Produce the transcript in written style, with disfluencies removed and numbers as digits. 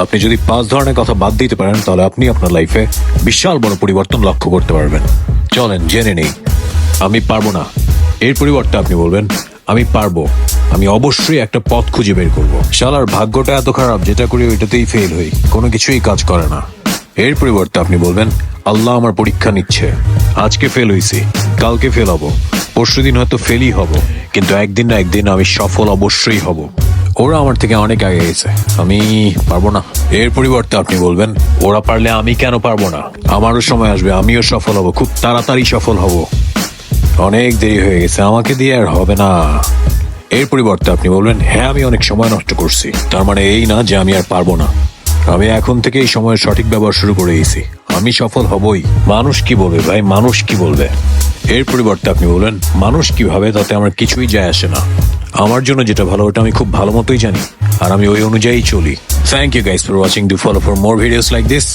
আপনি যদি 5 ধরনের কথা বাদ দিতে পারেন তাহলে আপনি আপনার লাইফে বিশাল বড় পরিবর্তন লক্ষ্য করতে পারবেন। চলেন জেনে নেই। আমি পারবো না, এর পরিবর্তে আপনি বলবেন আমি পারবো, আমি অবশ্যই একটা পথ খুঁজে বের করবো। শালার ভাগ্যটা এত খারাপ, যেটা করি ওইটাতেই ফেল হই, কোনো কিছুই কাজ করে না। এর পরিবর্তে আপনি বলবেন আল্লাহ আমার পরীক্ষা নিচ্ছে, আজকে ফেল হইছি, কালকে ফেল হব, পরশুদিন হয়তো ফেলই হব, কিন্তু একদিন না একদিন আমি সফল অবশ্যই হব। ওরা আমার থেকে অনেক আগে গেছে, আমি পারবো না। এর পরিবর্তে আপনি বলবেন ওরা পারলে আমি কেন পারবো না, আমারও সময় আসবে, আমিও সফল হব, খুব তাড়াতাড়ি সফল হব, অনেক দেরি হয়ে গেছে, আমাকে দিয়ে আর হবে না। এর পরিবর্তে আপনি বলবেন হ্যাঁ আমি অনেক সময় নষ্ট করছি, তার মানে এই না যে আমি আর পারবো না, আমি এখন থেকে এই সময়ের সঠিক ব্যবহার শুরু করে দিয়েছি, আমি সফল হবই। মানুষ কি বলবে ভাই, মানুষ কি বলবে। এর পরিবর্তে আপনি বলবেন মানুষ কি ভাবে তাতে আমার কিছুই যায় আসে না, আমার জন্য যেটা ভালো ওটা আমি খুব ভালো মতোই জানি, আর আমি ওই অনুযায়ী চলি। Thank you guys for watching, do follow for more videos like this.